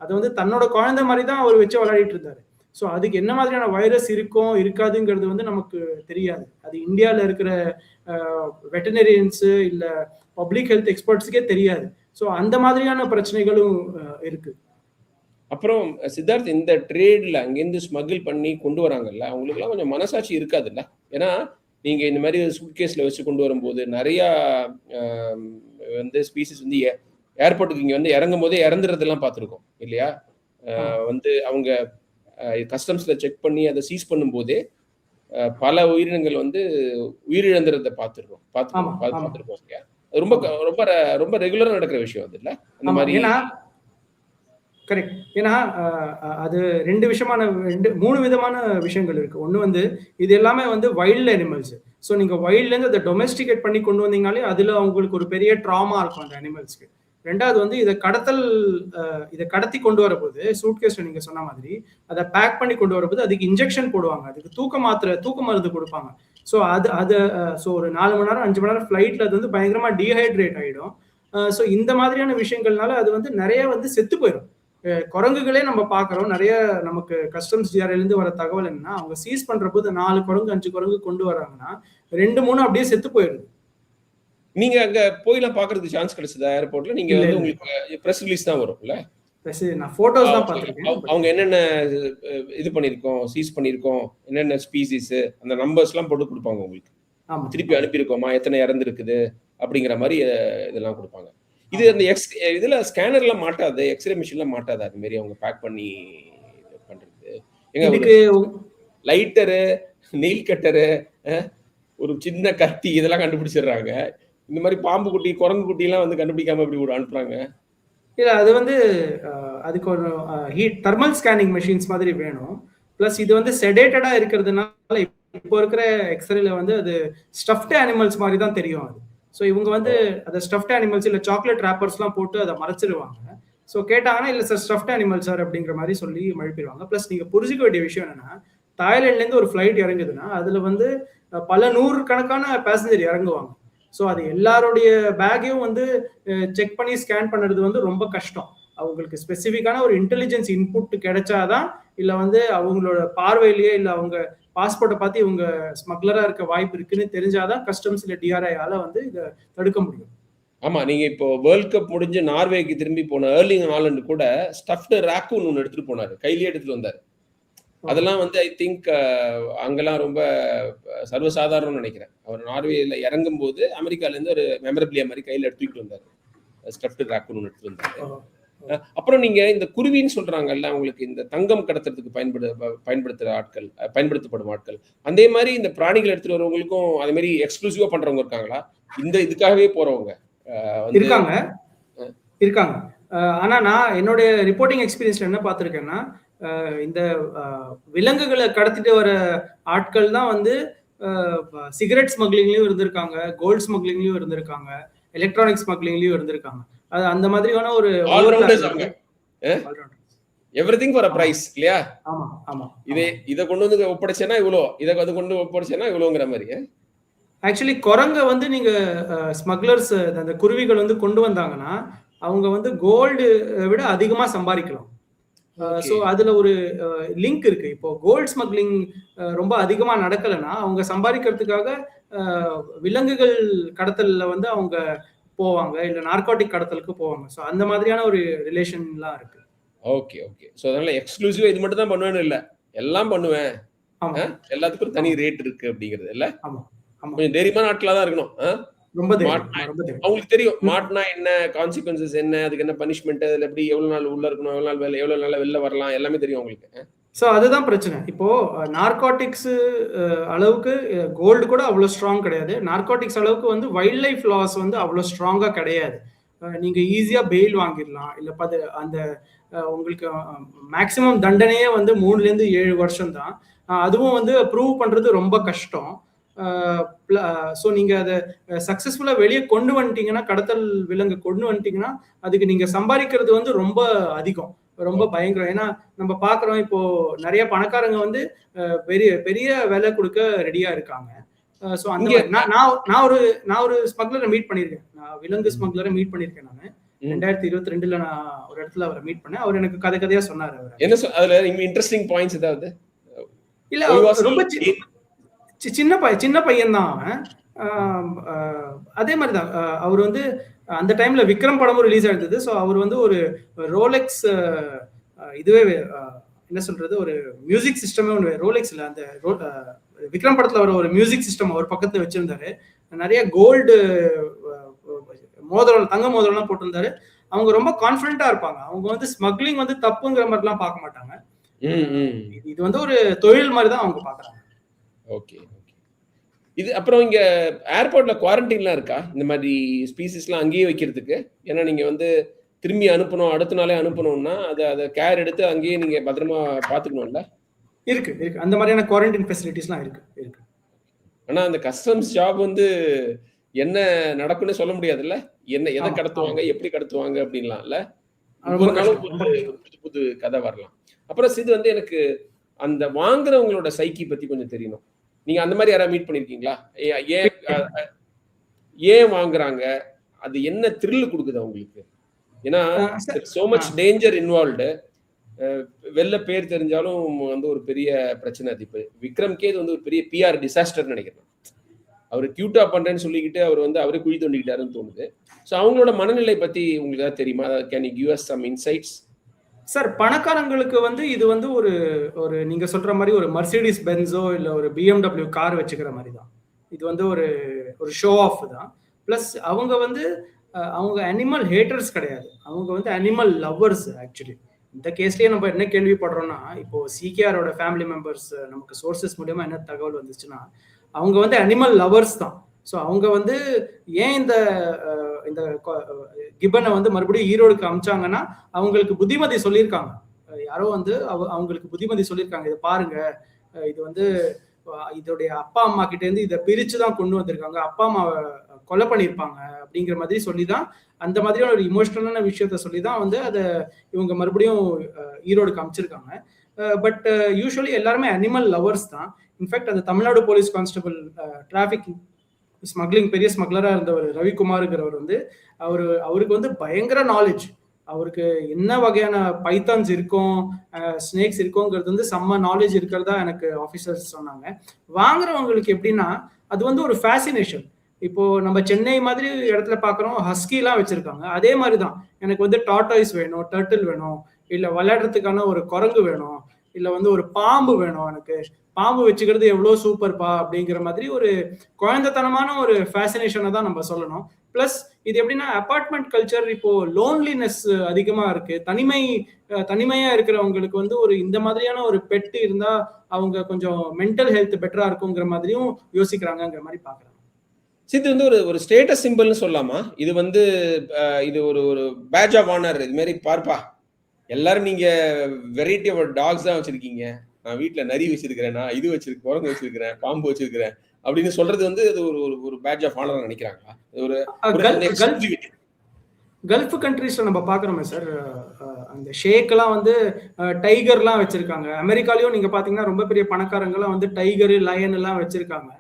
அதை வந்து தன்னோட குழந்தை மாதிரி தான் அவர் வச்சு விளையாடிட்டு இருந்தாரு. ஸோ அதுக்கு என்ன மாதிரியான வைரஸ் இருக்கும் இருக்காதுங்கிறது வந்து நமக்கு தெரியாது. அது இந்தியாவில் இருக்கிற வெட்டனரியன்ஸ் இல்ல பப்ளிக் ஹெல்த் எக்ஸ்பர்ட்ஸுக்கே தெரியாது. ஸோ அந்த மாதிரியான பிரச்சனைகளும் இருக்கு. அப்புறம் சித்தார்த், இந்த ட்ரேட்ல அங்கேருந்து ஸ்மகிள் பண்ணி கொண்டு வராங்கல்ல, அவங்களுக்குலாம் கொஞ்சம் மனசாட்சி இருக்காதுல்ல? ஏன்னா நீங்க இந்த மாதிரி சூட்கேஸ்ல வச்சு கொண்டு வரும்போது நிறைய வந்து ஸ்பீசிஸ் வந்து ஏர்போர்ட்டுக்கு இங்க வந்து இறங்கும் போதே இறந்துறதெல்லாம் பார்த்துருக்கோம் இல்லையா? வந்து அவங்க கஸ்டம்ஸ்ல செக் பண்ணி அதை சீஸ் பண்ணும் போதே பல உயிரினங்கள் வந்து உயிரிழந்துறதை பார்த்துருக்கோம் இல்லையா? ரொம்ப ரொம்ப ரொம்ப ரெகுலரா நடக்கிற விஷயம் அது இல்ல அந்த மாதிரி. கரெக்ட். ஏன்னா அது மூணு விதமான விஷயங்கள் இருக்கு. ஒன்று வந்து இது எல்லாமே வந்து வைல்ட் அனிமல்ஸ். ஸோ நீங்க வைல்ட்ல இருந்து அதை டொமெஸ்டிகேட் பண்ணி கொண்டு வந்தீங்கனாலே அதுல அவங்களுக்கு ஒரு பெரிய ட்ராமா இருக்கும் அந்த அனிமல்ஸ்க்கு. ரெண்டாவது வந்து இதை கடத்தி கொண்டு வரபோது சூட்கேஸ்ல நீங்க சொன்ன மாதிரி அதை பேக் பண்ணி கொண்டு வரபோது அதுக்கு இன்ஜெக்ஷன் போடுவாங்க, அதுக்கு தூக்க மருந்து கொடுப்பாங்க. ஸோ ஸோ ஒரு 4 மணி நேரம் 5 மணி நேரம் ஃபிளைட்ல அது வந்து பயங்கரமா டீஹைட்ரேட் ஆயிடும். ஸோ இந்த மாதிரியான விஷயங்கள்னால அது வந்து நிறைய வந்து செத்து போயிடும். குரங்குகளே நம்ம பார்க்குறோம், நிறைய நமக்கு கஸ்டம்ஸ் ஜிஆர்ஐலேருந்து வர தகவல் என்னன்னா, அவங்க சீஸ் பண்ற போது 4 குரங்கு 5 குரங்கு கொண்டு வராங்கன்னா 2-3 அப்படியே செத்து போயிடுது. நீங்க அங்க போய்லாம் பாக்குறதுக்கு சான்ஸ் கிடைச்சதா ஏர்போர்ட்ல? நீங்க வந்து உங்களுக்கு பிரஸ் ரிலீஸ் தான் வரும்ல? நான் போட்டோஸ் தான் பார்த்திருக்கேன். அவங்க என்னென்ன இது பண்ணிருக்கோம், சீஸ் பண்ணிருக்கோம், என்னென்ன ஸ்பீசிஸ், அந்த நம்பர்ஸ்லாம் போட்டு கொடுப்பாங்க உங்களுக்கு. திருப்பி அனுப்பியிருக்கோமா, எத்தனை இறந்துருக்குது அப்படிங்கிற மாதிரி இதெல்லாம் கொடுப்பாங்க. இது அந்த இதுல ஸ்கேனர்ல மாட்டாது, எக்ஸ்ரே மிஷின்ல மாட்டாது, அது மாதிரி அவங்க பேக் பண்ணி பண்றது. எங்க லைட்டரு, நெயில் கட்டரு, ஒரு சின்ன கத்தி இதெல்லாம் கண்டுபிடிச்சிடுறாங்க. இந்த மாதிரி பாம்பு குட்டி, குரங்கு குட்டி எல்லாம் வந்து கண்டுபிடிக்காம இப்படி அனுப்புறாங்க. இல்ல அது வந்து அதுக்கு ஒரு தெர்மல் ஸ்கேனிங் மெஷின்ஸ் மாதிரி வேணும். பிளஸ் இது வந்து செடேட்டடா இருக்கிறதுனால இப்போ இருக்கிற எக்ஸ்ரேல வந்து அது ஸ்டஃப்டு அனிமல்ஸ் மாதிரி தான் தெரியும் அது. ஸோ இவங்க வந்து அதை ஸ்டஃப்டு அனிமல்ஸ் இல்லை சாக்லேட் ரேப்பர்ஸ்லாம் போட்டு அதை மறைச்சிருவாங்க. ஸோ கேட்டாங்கன்னா இல்லை சார் ஸ்டஃப்டு அனிமல் சார் அப்படிங்கிற மாதிரி சொல்லி மழுப்பிடுவாங்க. ப்ளஸ் நீங்கள் புரிஞ்சிக்க வேண்டிய விஷயம் என்னன்னா, தாய்லாண்ட்லேருந்து ஒரு ஃப்ளைட் இறங்குதுன்னா அதில் வந்து பல 100 கணக்கான பேசஞ்சர் இறங்குவாங்க. ஸோ அது எல்லாருடைய பேக்கையும் வந்து செக் பண்ணி ஸ்கேன் பண்ணுறது வந்து ரொம்ப கஷ்டம். அவங்களுக்கு ஸ்பெசிஃபிக்கான ஒரு இன்டெலிஜென்ஸ் இன்புட் கிடைச்சாதான், இல்லை வந்து அவங்களோட பார்வையிலேயே இல்லை அவங்க பாஸ்போர்ட்டை பார்த்து இவங்க ஸ்மக்லரா இருக்க வாய்ப்பு இருக்குன்னு தெரிஞ்சாதான் கஸ்டம்ஸ் இல்லை டிஆர்ஐயால வந்து இதை தடுக்க முடியும். ஆமா, நீங்க இப்போ வேர்ல்ட் கப் முடிஞ்சு நார்வேக்கு திரும்பி போன எர்லிங் ஹாலண்ட் கூட ஸ்டஃப்டு ராக்கூன் ஒன்று எடுத்துட்டு போனாரு, கையிலேயே எடுத்துட்டு வந்தாரு. அதெல்லாம் வந்து ஐ திங்க் அங்கெல்லாம் ரொம்ப சர்வசாதாரணம்னு நினைக்கிறேன். அவர் நார்வேல இறங்கும் போது அமெரிக்கால இருந்து ஒரு மெமரபிளியா மாதிரி கையில எடுத்துக்கிட்டு வந்தாரு, ஸ்டஃப்டு ராக்கூன் ஒன்று எடுத்துட்டு வந்தாரு. அப்புறம் நீங்க இந்த குருவின்னு சொல்றாங்கல்ல, உங்களுக்கு இந்த தங்கம் கடத்துறதுக்கு பயன்படுத்தப்படும் ஆட்கள், அதே மாதிரி இந்த பிராணிகள் எடுத்துட்டு வரவங்களுக்கும் அதே மாதிரி எக்ஸ்க்ளூசிவா பண்றவங்க இருக்காங்களா? இந்த இதுக்காகவே போறவங்க இருக்காங்க. ஆனா நான் என்னுடைய ரிப்போர்ட்டிங் எக்ஸ்பீரியன்ஸ்ல என்ன பார்த்திருக்கேன்னா, இந்த விலங்குகளை கடத்திட்டு வர ஆட்கள் தான் வந்து சிகரெட் ஸ்மக்லிங்லயும் இருந்திருக்காங்க, கோல்ட் ஸ்மக்லிங்லயும் இருந்திருக்காங்க, எலக்ட்ரானிக் ஸ்மக்லிங்லயும் இருந்திருக்காங்க. அது அந்த மாதிரியான ஒரு எவ்ரிதிங் ஃபார் a price இல்லையா? ஆமா ஆமா. இத கொண்டு வந்து ஒப்படைச்சேனா இவ்வளோ, இத கொண்டு ஒப்படைச்சேனா இவ்வளோங்கிற மாதிரி. ஆக்சுவலி குரங்க வந்து நீங்க ஸ்மக்லர்ஸ் அந்த குருவிகள் வந்து கொண்டு வந்தாங்கன்னா அவங்க வந்து கோல்டு விட அதிகமா சம்பாதிக்கலாம். ஸோ அதுல ஒரு லிங்க் இருக்கு. இப்போ கோல்ட் ஸ்மக்லிங் ரொம்ப அதிகமா நடக்கலைன்னா அவங்க சம்பாதிக்கிறதுக்காக விலங்குகள் கடத்தல்ல வந்து அவங்க போவாங்க, இல்ல நார்காட்டிக் கடத்தலுக்கு போவாங்க. ஸோ அந்த மாதிரியான ஒரு ரிலேஷன்லாம் இருக்கு. Okay okay. ஸோ அதனால எக்ஸ்க்ளூசிவா இது மட்டும் தான் பண்ணுவேன்னு இல்லை, எல்லாம் பண்ணுவேன், எல்லாத்துக்கும் ஒரு தனி ரேட் இருக்கு அப்படிங்கிறது இல்ல. கொஞ்சம் தைரியமான ஆட்களா தான் இருக்கணும். அவங்களுக்கு தெரியும் மாட்டினா என்ன, கான்சிக்வன்சஸ் என்ன, அதுக்கு என்ன பனிஷ்மெண்ட், அதுல எப்படி எவ்வளவு நாள் உள்ள இருக்கணும், எவ்வளவு நாள் வெளில வரலாம், எல்லாமே தெரியும் அவங்களுக்கு. ஸோ அதுதான் பிரச்சனை. இப்போ நார்காட்டிக்ஸ் அளவுக்கு கோல்டு கூட அவ்வளோ ஸ்ட்ராங் கிடையாது. நார்காட்டிக்ஸ் அளவுக்கு வந்து வைல்ட் லைஃப் லாஸ் வந்து அவ்வளோ ஸ்ட்ராங்கா கிடையாது. நீங்க ஈஸியா பெயில் வாங்கிடலாம். இல்லை அந்த உங்களுக்கு மேக்சிமம் தண்டனையே வந்து 3லேருந்து 7 வருஷம் தான். அதுவும் வந்து ப்ரூவ் பண்றது ரொம்ப கஷ்டம். ஸோ நீங்க அதை சக்சஸ்ஃபுல்லா வெளியே கொண்டு வந்துட்டீங்கன்னா, கடத்தல் விலங்கு கொண்டு வந்துட்டீங்கன்னா அதுக்கு நீங்க சம்பாதிக்கிறது வந்து ரொம்ப அதிகம், ரொம்ப பயங்கரம். ஏன்னா நம்ம பாக்குறோம் இப்போ நிறைய பணக்காரங்க வந்து பெரிய பெரிய விலை கொடுக்க ரெடியா இருக்காங்க. ஸோ அந்த நான் ஒரு ஸ்மக்லரை மீட் பண்ணியிருக்கேன், நான் விலங்கு ஸ்மக்லரை மீட் பண்ணியிருக்கேன். நான் 2022ல நான் ஒரு இடத்துல அவரை மீட் பண்ணேன். அவர் எனக்கு கதையா சொன்னாரு. என்ன அதுல இன்ட்ரெஸ்டிங் பாயிண்ட்ஸ் ஏதாவது? இல்ல ரொம்ப சின்ன பையன் தான் அவன். அதே மாதிரிதான் அவர் வந்து அந்த டைம்ல விக்ரம் படமும் ரிலீஸ் ஆயிருந்தது. ஸோ அவர் வந்து ஒரு ரோலெக்ஸ் இதுவே என்ன சொல்றது, ஒரு மியூசிக் சிஸ்டமே ஒன்று, ரோலெக்ஸ் இல்லை, அந்த விக்ரம் படத்துல வர ஒரு மியூசிக் சிஸ்டம் அவர் பக்கத்துல வச்சிருந்தாரு. நிறைய கோல்டு மோதிரம், தங்க மோதிரம்லாம் போட்டிருந்தாரு. அவங்க ரொம்ப கான்ஃபிடென்ட்டா இருப்பாங்க. அவங்க வந்து ஸ்மக்லிங் வந்து தப்புங்கிற மாதிரிலாம் பார்க்க மாட்டாங்க. இது வந்து ஒரு தொழில் மாதிரி தான் அவங்க பாக்குறாங்க. Okay okay. இது அப்புறம் இங்க ஏர்போர்ட்ல குவாரண்டைன்லாம் இருக்கா இந்த மாதிரி ஸ்பீசிஸ்லாம் அங்கேயே வைக்கிறதுக்கு? ஏன்னா நீங்க வந்து திரும்பி அனுப்பணும், அடுத்த நாளே அனுப்பணும்னா அதை கேர் எடுத்து அங்கேயே நீங்க பத்திரமா பாத்துக்கணும்ல? இருக்கு இருக்கு, அந்த மாதிரியான குவாரண்டைன் ஃபெசிலிட்டிஸ்லாம் இருக்கு. ஆனா அந்த கஸ்டம்ஸ் ஜாப் வந்து என்ன நடக்கும்னு சொல்ல முடியாதுல்ல? என்ன எதை ஆமா, கடத்துவாங்க, ஆமா. எப்படி கடத்துவாங்க அப்படின்லாம்ல. ரொம்ப ஒவ்வொரு நாளும் கஷ்டம், ரொம்ப ஒரு கஷ்டம். புது புது கதை வரலாம். அப்புறம் சிது வந்து எனக்கு அந்த வாங்குறவங்களோட சைக்கி பத்தி கொஞ்சம் தெரியணும். நீங்க அந்த மாரி யாராவது மீட் பண்ணியிருக்கீங்களா? ஏன் ஏன் வாங்குறாங்க? அது என்ன த்ரில் குடுக்குது அவங்களுக்கு? ஏன்னா, சார் சோ ஆ மச் டேஞ்சர் இன்வால்வ்டு. அ வெளில பேர் தெரிஞ்சாலும் வந்து ஒரு பெரிய பிரச்சனை அது. இப்ப விக்ரம்கே இது வந்து ஒரு பெரிய பிஆர் டிசாஸ்டர்ன்னு நெனைக்கிறேன். அவரு கியூட்டா பண்றேன்னு சொல்லிக்கிட்டு, அவர் வந்து அவரே குழி தோண்டிக்கிட்டாருன்னு தோணுது. ஸோ அவங்களோட மனநிலை பத்தி உங்களுக்கு ஏதாவது தெரியுமா? Can you give us some insights? Sir பணக்காரங்களுக்கு வந்து இது வந்து ஒரு ஒரு நீங்க சொல்ற மாரி ஒரு Mercedes Benzஓ இல்ல ஒரு BMW கார் வச்சுக்கிற மாரி தான். இது வந்து ஒரு ஒரு ஷோ ஆஃப் தான். பிளஸ் அவங்க வந்து அவங்க அனிமல் ஹேட்டர்ஸ் கிடையாது. அவங்க வந்து அனிமல் லவ்வர்ஸ் ஆக்சுவலி. இந்த கேஸ்லயே நம்ம என்ன கேள்விப்படுறோம்னா, இப்போ சிகேஆரோட ஃபேமிலி மெம்பர்ஸ் நமக்கு சோர்சஸ் மூலியமா என்ன தகவல் வந்துச்சுன்னா, அவங்க வந்து அனிமல் லவ்வர்ஸ் தான். ஸோ அவங்க வந்து ஏன் இந்த கிப்பன வந்து மறுபடியும் ஈரோடுக்கு அனுப்பிச்சாங்கன்னா, அவங்களுக்கு புத்திமதி சொல்லியிருக்காங்க. யாரோ வந்து அவங்களுக்கு புத்திமதி சொல்லியிருக்காங்க. இத பாருங்க. இது வந்து இதோடைய அப்பா, அம்மா கிட்ட இருந்து இத பிரிச்சு தான் கொண்டு வந்திருக்காங்க. அப்பா, அம்மாவ கொலை பண்ணியிருப்பாங்க அப்படிங்கிற மாதிரி சொல்லி தான், அந்த மாதிரியான ஒரு எமோஷனலான விஷயத்த சொல்லி தான் வந்து இவங்க மறுபடியும் ஈரோடுக்கு அனுப்பிச்சிருக்காங்க. பட் யூசுவலி எல்லாருமே அனிமல் லவர்ஸ் தான். இன்ஃபேக்ட் அந்த Tamil Nadu police constable traffic smuggling பெரிய ஸ்மக்லரா இருந்தவர் ரவிக்குமார்ங்கிறவர் வந்து அவருக்கு வந்து பயங்கர நாலேஜ். அவருக்கு என்ன வகையான பைத்தான்ஸ் இருக்கும், ஸ்னேக்ஸ் இருக்குங்கிறது வந்து செம்ம நாலேஜ் இருக்கிறதா எனக்கு ஆஃபீஸர்ஸ் சொன்னாங்க. வாங்குறவங்களுக்கு எப்படின்னா, அது வந்து ஒரு ஃபேசினேஷன். இப்போ நம்ம சென்னை மாதிரி இடத்துல பார்க்குறோம், ஹஸ்கிலாம் வச்சிருக்காங்க. அதே மாதிரி தான். எனக்கு வந்து டார்டாய்ஸ் வேணும், டர்ட்டில் வேணும், இல்ல விளையாடுறதுக்கான ஒரு குரங்கு வேணும், இல்ல வந்து ஒரு பாம்பு வேணும் எனக்கு. பாம்பு வச்சுக்கிறது எவ்வளோ சூப்பர்ப்பா அப்படிங்கிற மாதிரி ஒரு குழந்தைத்தனமான ஒரு ஃபேசினேஷனை தான் நம்ம சொல்லணும். பிளஸ் இது எப்படின்னா அபார்ட்மெண்ட் கல்ச்சர் இப்போ லோன்லினஸ் அதிகமா இருக்கு. தனிமையா இருக்கிறவங்களுக்கு வந்து ஒரு இந்த மாதிரியான ஒரு பெட் இருந்தா அவங்க கொஞ்சம் மென்டல் ஹெல்த் பெட்டரா இருக்குங்கிற மாதிரியும் யோசிக்கிறாங்கிற மாதிரி பாக்குறாங்க. இது வந்து ஒரு ஒரு ஸ்டேட்டஸ் சிம்பிள்னு சொல்லலாமா? இது வந்து இது ஒரு ஒரு பேட்ஜ் ஆஃப் ஆனர். இது மாரி பார்ப்பா, எல்லாரும் நீங்க வெரைட்டி ஆஃப் டாக்ஸ் தான் வச்சிருக்கீங்க. நான் வீட்ல நரி வச்சிருக்கிறேன், நான் இது வச்சிருக்கேன், குரங்கு வச்சிருக்கிறேன், பாம்பு வச்சிருக்கிறேன் அப்படின்னு சொல்றது வந்து அது ஒரு ஒரு ஒரு பேட்ஜ் ஆஃப் ஆனர் நினைக்கிறாங்களா? ஒரு ஒரு எக்ஸ்க்ளூசிவிட்டி. கல்ஃப் கண்ட்ரீஸ்ல நம்ம பாக்குறோமே சார், அந்த ஷேக்லாம் வந்து டைகர்லாம் வச்சிருக்காங்க. அமெரிக்காலயும் நீங்க பாத்தீங்கன்னா ரொம்ப பெரிய பணக்காரங்கலாம் வந்து டைகர், லயன் எல்லாம் வச்சிருக்காங்க.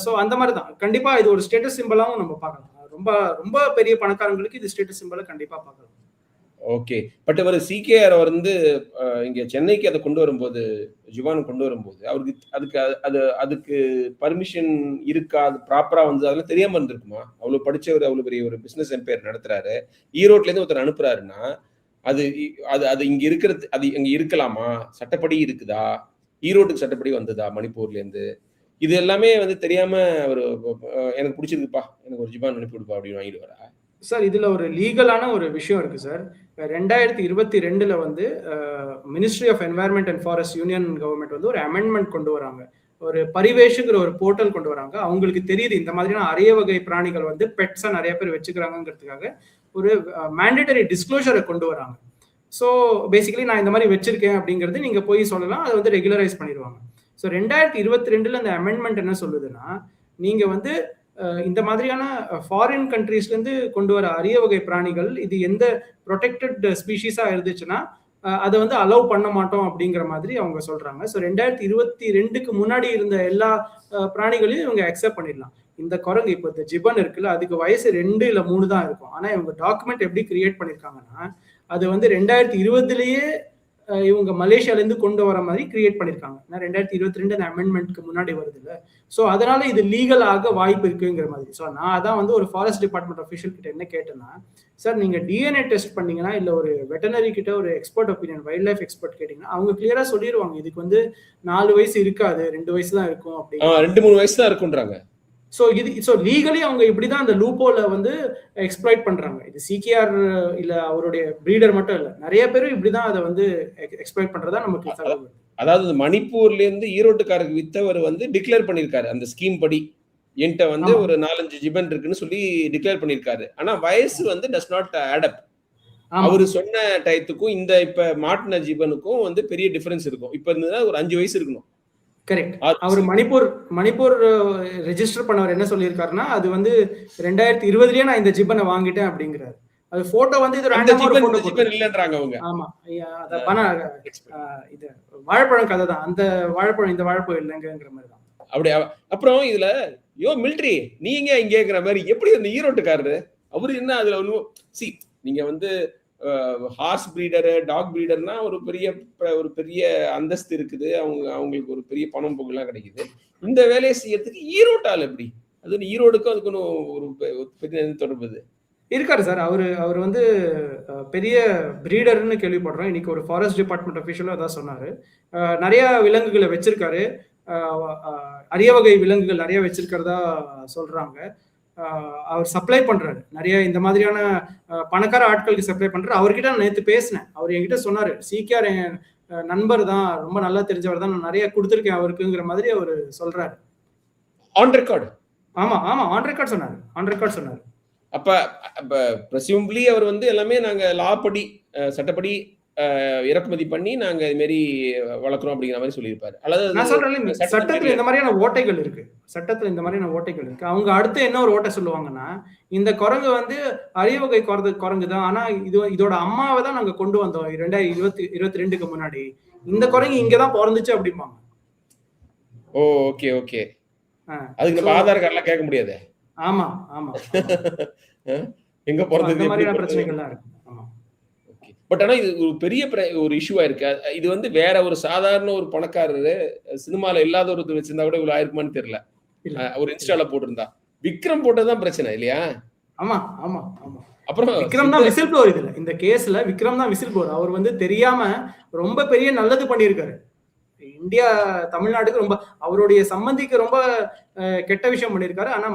ஸோ அந்த மாதிரி தான். கண்டிப்பா இது ஒரு ஸ்டேட்டஸ் சிம்பலாவும் நம்ம பார்க்கலாம். ரொம்ப ரொம்ப பெரிய பணக்காரங்களுக்கு இது ஸ்டேட்டஸ் சிம்பலை கண்டிப்பா பார்க்கலாம். ஓகே. பட் அவர் சிகேஆர் வந்து இங்க சென்னைக்கு அத கொண்டு வரும்போது, ஜுவான் கொண்டு வரும்போது, அவருக்கு அதுக்கு பர்மிஷன் இருக்கா? அது ப்ராப்பரா வந்து அதெல்லாம் தெரியாம இருந்திருக்குமா? அவ்வளவு படிச்சவரு, அவ்வளவு பெரிய ஒரு பிசினஸ் எம்பையர் நடத்துறாரு. ஈரோட்ல இருந்து ஒருத்தர் அனுப்புறாருன்னா, அது அது அது இங்க இருக்கிறது அது இங்க இருக்கலாமா? சட்டப்படி இருக்குதா? ஈரோட்டுக்கு சட்டப்படி வந்ததா மணிப்பூர்ல இருந்து? இது எல்லாமே வந்து தெரியாம அவரு எனக்கு பிடிச்சிருக்குப்பா. எனக்கு ஒரு ஜிபான் அனுப்பி விடுப்பா அப்படின்னு வாங்கிட்டு வரா? சார் இதுல ஒரு லீகலான ஒரு விஷயம் இருக்கு சார். 2022ல வந்து ministry of environment and forest union government வந்து ஒரு அமெண்ட்மெண்ட் கொண்டு வராங்க. ஒரு பரிவேஷுங்கிற ஒரு போர்ட்டல் கொண்டு வராங்க. அவங்களுக்கு தெரியுது இந்த மாதிரியான அரிய வகை பிராணிகள் வந்து பெட்ஸா நிறைய பேர் வச்சுக்கிறாங்கிறதுக்காக ஒரு மேண்டேட்டரி டிஸ்க்ளோஷரை கொண்டு வராங்க. ஸோ பேசிக்கலி நான் இந்த மாதிரி வச்சிருக்கேன் அப்படிங்கிறது நீங்க போய் சொல்லலாம். அதை வந்து ரெகுலரைஸ் பண்ணிடுவாங்க. ஸோ 2022ல அந்த அமெண்ட்மெண்ட் என்ன சொல்லுதுன்னா, நீங்க வந்து இந்த மாதிரியான ஃபாரின் கண்ட்ரீஸ்ல இருந்து கொண்டு வர அரிய வகை பிராணிகள் இது எந்த ப்ரொடெக்டட் ஸ்பீஷீஸா இருந்துச்சுன்னா அதை வந்து அலோவ் பண்ண மாட்டோம் அப்படிங்கிற மாதிரி அவங்க சொல்றாங்க. ஸோ 2022க்கு முன்னாடி இருந்த எல்லா பிராணிகளையும் இவங்க அக்செப்ட் பண்ணிடலாம். இந்த குரங்கு இப்போ இந்த ஜிபன் இருக்குல்ல, அதுக்கு வயசு 2 இல்ல 3 தான் இருக்கும். ஆனா இவங்க டாக்குமெண்ட் எப்படி கிரியேட் பண்ணிருக்காங்கன்னா, அது வந்து 2020லயே இவங்க மலேசியால இருந்து கொண்டு வர மாதிரி கிரியேட் பண்ணிருக்காங்க. 2022 அந்த அமெண்ட்மெண்ட்க்கு முன்னாடி வருது இல்ல. சோ அதனால இது லீகல் ஆக வாய்ப்பு இருக்குங்கிற மாதிரி. சோ நான் அதான் வந்து ஒரு ஃபாரஸ்ட் டிபார்ட்மெண்ட் அஃபிஷியல் கிட்ட என்ன கேட்டேன்னா, சார் நீங்க டிஎன்ஏ டெஸ்ட் பண்ணீங்கன்னா இல்ல ஒரு வெட்டனரி கிட்ட ஒரு expert opinion wild life expert கேட்டீங்கன்னா அவங்க கிளியரா சொல்லிடுவாங்க இதுக்கு வந்து 4 வயசு இருக்காது, 2 வயசு தான் இருக்கும் அப்படின்னு. 2-3 வயசு தான் இருக்கும்ன்றாங்க. ஸோ லீகலி அவங்க இப்படிதான் அந்த லூப்போல வந்து எக்ஸ்ப்ளாய்ட் பண்றாங்க. இது சிகேஆர் இல்ல அவருடைய பிரீடர் மட்டும் இல்ல, நிறைய பேரும் இப்படிதான் அதை வந்து எக்ஸ்ப்ளாய்ட் பண்றதா நமக்கு தகவல். அதாவது மணிப்பூர்ல இருந்து ஈரோட்டுக்காரருக்கு வித்தவர் வந்து டிக்ளேர் பண்ணிருக்காரு அந்த ஸ்கீம் படி. என்கிட்ட வந்து ஒரு 4-5 ஜிபன் இருக்குன்னு சொல்லி டிக்ளேர் பண்ணிருக்காரு. ஆனா வயசு வந்து டஸ் நாட் ஆட் அப். அவரு சொன்ன டயத்துக்கும் இந்த இப்ப மாட்டின ஜிபனுக்கும் வந்து பெரிய டிஃபரன்ஸ் இருக்கும். இப்ப இருந்ததுன்னா ஒரு 5 வயசு இருக்கணும். கரெக்ட். அவர் மணிப்பூர் ரெஜிஸ்டர் பண்ணவர் என்ன சொல்லியிருக்காருன்னா, அது வந்து 2020லயே நான் இந்த ஜிப்பனை வாங்கிட்டேன் அப்படிங்கிறாரு. அது போட்டோ வந்து இது ரேண்டமா ஒரு போட்டோ போட்டு இல்லன்றாங்க அவங்க. ஆமா. அத இது வாழைப்பழம் கதை தான். அந்த வாழைப்பழம் இந்த வாழைப்பழம் இல்லைங்கிற மாதிரி தான். அப்படியே அப்புறம் இதுல மிலிட்டரி நீங்க இங்கேங்கிற மாதிரி எப்படி அந்த ஈரோட்டுக்காரரு அவரு என்ன அதுல ஒன்றும் நீங்க வந்து ஹார்ஸ் பிரீடர் டாக் பிரீடர்னா ஒரு பெரிய அந்தஸ்து இருக்குது, அவங்களுக்கு ஒரு பெரிய பணம் போகலாம் கிடைக்குது. இந்த வேலையை செய்யறதுக்கு ஈரோட்டால் எப்படி அது ஈரோடுக்கும் அதுக்கு ஒரு பெரிய தொடர்பு இருக்காரு சார். அவர் வந்து பெரிய பிரீடர்னு கேள்விப்படுறோம். இன்னைக்கு ஒரு ஃபாரஸ்ட் டிபார்ட்மெண்ட் அஃபீஷியலும் அதான் சொன்னாரு. நிறைய விலங்குகளை வச்சிருக்காரு, அரிய வகை விலங்குகள் நிறைய வச்சிருக்கிறதா சொல்றாங்க. அவர் சப்ளை பண்றாரு நிறைய இந்த மாதிரியான பணக்கார ஆட்களுக்கு சப்ளை பண்றாரு. அவர்கிட்ட நான் நேற்று பேசினேன். அவர் என்கிட்ட சொன்னாரு, சீக்கியார் என் நண்பர் தான், ரொம்ப நல்லா தெரிஞ்சவர் தான், நான் நிறைய கொடுத்துருக்கேன் அவருக்குங்கிற மாதிரி அவர் சொல்றாரு. On record. ஆமா ஆமா, ஆன் ரெக்கார்ட் சொன்னாரு. அப்ப பிரசியூம்லி அவர் வந்து எல்லாமே நாங்க லா படி சட்டப்படி இறக்குமதி பண்ணி நாங்க இது மாதிரி வளர்க்குறோம் அப்படிங்கிற மாதிரி சொல்லியிருப்பாரு. நான் சொல்றேன், சட்டத்துல இந்த மாதிரியான ஓட்டைகள் இருக்கு. அவங்க அடுத்து என்ன ஒரு ஓட்டை சொல்லுவாங்கன்னா, இந்த குரங்கு வந்து அரிய வகை குரங்கு தான், ஆனா இதோட அம்மாவை தான் நாங்க கொண்டு வந்தோம் 2022க்கு முன்னாடி, இந்த குரங்கு இங்கதான் பிறந்துச்சு அப்படிம்பாங்க. Okay okay. அதுக்கு நம்ம ஆதார் கார்டுலாம் கேட்க முடியாது. ஆமா ஆமா. எங்க பிறந்தது இந்த மாதிரியான பிரச்சனைகள்லாம் இருக்கு. பட் ஆனா இது ஒரு பெரிய ஒரு இஷ்யூவா இருக்கு. இது வந்து வேற ஒரு சாதாரண ஒரு பணக்காரரு சினிமால இல்லாத ஒருத்தர் வச்சிருந்தா கூட இவ்வளவு ஆயிருக்குமான்னு தெரியல. ஒரு இன்ஸ்டால போட்டிருந்தா விக்ரம் போட்டதுதான் பிரச்சனை இல்லையா? ஆமா ஆமா ஆமா. அப்புறம் விக்ரம் தான் விசில் ப்ளோவர். இதுல இந்த கேஸ்ல விக்ரம் தான் விசில் ப்ளோவர். அவர் வந்து தெரியாம ரொம்ப பெரிய நல்லது பண்ணியிருக்காரு இந்தியா தமிழ்நாட்டுக்கு. ரொம்ப அவருடைய சம்பந்திக்கு ரொம்ப கெட்ட விஷயம் பண்ணியிருக்காரு. ஆனா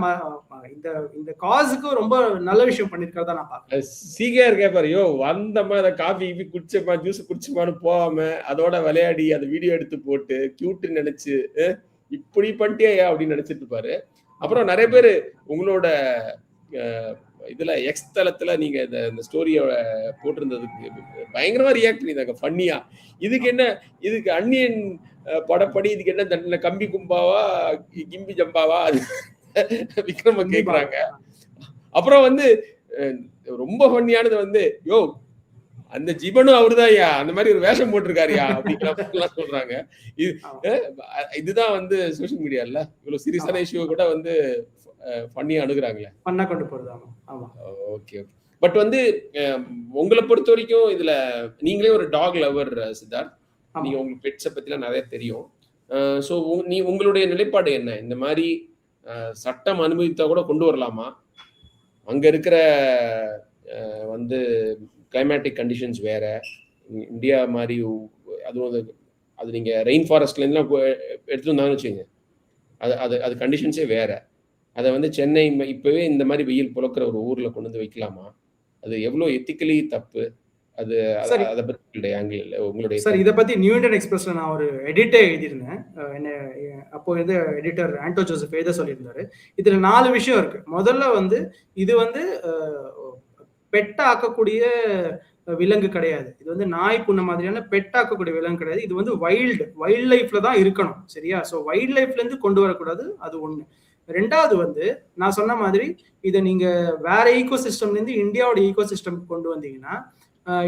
இந்த காசுக்கு ரொம்ப நல்ல விஷயம் பண்ணிருக்காரு தான் நான் பாக்கிறேன். சீக்கிரம் கேட்பாரு, வந்தமா அதை காஃபி குடிச்சமா ஜூஸ் குடிச்சமான்னு போகாம அதோட விளையாடி அந்த வீடியோ எடுத்து போட்டு கியூட்னு நினைச்சு இப்படி பண்ணிட்டியா அப்படின்னு நினைச்சிட்டு இருப்பாரு. அப்புறம் நிறைய பேரு உங்களோட இதுல எக்ஸ் தளத்துல நீங்க இந்த ஸ்டோரியோட போட்டிருந்ததுக்கு பயங்கரமா ரியாக்ட் பண்ணிருந்தாங்க ஃபன்னியா. இதுக்கு அன்னியன் படப்படி இதுக்கு என்ன தண்டனை, கம்பி கும்பாவா கிம்பி ஜம்பாவா அது விக்ரம கேக்குறாங்க. அப்புறம் வந்து ரொம்ப ஃபன்னியானது வந்து அந்த ஜீவனும் அவருதான்யா, அந்த மாதிரி ஒரு வேஷம் போட்டிருக்காருயா அப்படிங்கிற சொல்றாங்க. இதுதான் வந்து சோசியல் மீடியால இவ்வளவு சீரியஸான இஷ்யூ கூட வந்து ஃபன்னியா அணுகுறாங்களே, பண்ணா கொண்டு போறது. ஓகே. பட் வந்து உங்களை பொறுத்த வரைக்கும் இதுல நீங்களே ஒரு டாக் லவர் சித்தார்த், நீங்க உங்களுக்கு பெட்ஸை பத்திலாம் நிறைய தெரியும். ஸோ உங்களுடைய நிலைப்பாடு என்ன? இந்த மாதிரி சட்டம் அனுமதித்தா கூட கொண்டு வரலாமா? அங்க இருக்கிற வந்து கிளைமேட்டிக் கண்டிஷன்ஸ் வேற, இந்தியா மாதிரி அது நீங்க ரெயின் ஃபாரஸ்ட்ல இருந்துலாம் எடுத்துட்டு வந்தாங்கன்னு வச்சுக்கோங்க, அது கண்டிஷன்ஸே வேற. அதை வந்து சென்னை இப்பவே இந்த மாதிரி வெயில் புழக்கிற ஒரு ஊர்ல கொண்டு வந்து வைக்கலாமா? அது எவ்வளவு எத்திக்கலி தப்பு? அது அதை பத்தி ஆங்கிள் உங்களுடைய சார், இதை பத்தி நியூ இண்டியன் எக்ஸ்பிரஸ்ல நான் ஒரு எடிட்டே எழுதியிருந்தேன். என்ன அப்போ வந்து எடிட்டர் ஆண்டோ ஜோசப் எழுத சொல்லியிருந்தாரு. இதுல 4 விஷயம் இருக்கு. முதல்ல வந்து இது வந்து பெட்ட ஆக்கக்கூடிய விலங்கு கிடையாது. இது வந்து நாய் புண்ண மாதிரியான பெட்டாக்கக்கூடிய விலங்கு கிடையாது. இது வந்து வைல்ட் லைஃப்ல தான் இருக்கணும், சரியா? ஸோ வைல்ட் லைஃப்ல இருந்து கொண்டு வரக்கூடாது, அது ஒண்ணு. ரெண்டாவது வந்து நான் சொன்ன மாதிரி இதை நீங்க வேற ஈகோ சிஸ்டம்ல இருந்து இந்தியாவோட ஈகோ சிஸ்டம் கொண்டு வந்தீங்கன்னா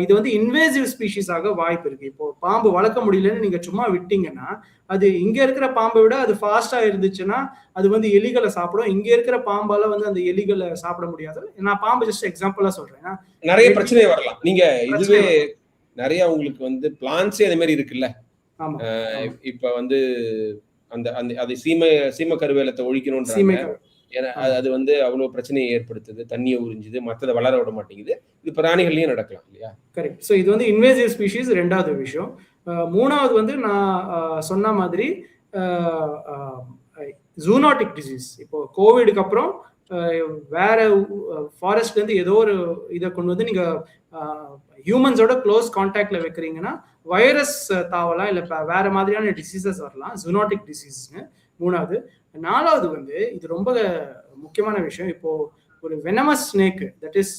இது வந்து இன்வேசிவ் ஸ்பீஷிஸ் ஆக வாய்ப்பு இருக்கு. இப்போ பாம்பு வளர்க்க முடியலன்னு நீங்க சும்மா விட்டீங்கன்னா, அது இங்க இருக்கிற பாம்பை விட அது ஃபாஸ்டா இருந்துச்சுன்னா அது வந்து எலிகளை சாப்பிடும். இங்க இருக்கிற பாம்பால வந்து அந்த எலிகளை சாப்பிட முடியாது. நான் பாம்பு ஜஸ்ட் எக்ஸாம்பிளா சொல்றேன். நிறைய பிரச்சனை வரலாம். நீங்க இதுவே நிறைய உங்களுக்கு வந்து பிளான்ஸே அதே மாதிரி இருக்குல்ல. இப்ப வந்து அது சீம கருவேலத்தை ஒழிக்கணும்ன்றாங்க. ஏன்னா அது வந்து அவ்வளவு பிரச்சனையை ஏற்படுத்துது, தண்ணியை உறிஞ்சுது, மற்றதை வளர விட மாட்டேங்குது. இது பிராணிகள்லயும் நடக்கலாம் இல்லையா? கரெக்ட். ஸோ இது வந்து இன்வேசிவ் ஸ்பீஷீஸ் ரெண்டாவது விஷயம். மூணாவது வந்து நான் சொன்ன மாதிரி ஜூனாட்டிக் டிசீஸ். இப்போ கோவிடுக்கு அப்புறம் வேற ஃபாரஸ்ட்ல இருந்து ஏதோ ஒரு இதை கொண்டு வந்து நீங்க ஹியூமன்ஸோட க்ளோஸ் கான்டாக்ட்ல வைக்கிறீங்கன்னா வைரஸ் தாவலாம், இல்லை வேற மாதிரியான டிசீசஸ் வரலாம், ஜூனாட்டிக் டிசீஸ்னு. மூணாவது. நாலாவது வந்து இது ரொம்ப முக்கியமான விஷயம். இப்போ ஒரு வெனமஸ் ஸ்னேக், தட் இஸ்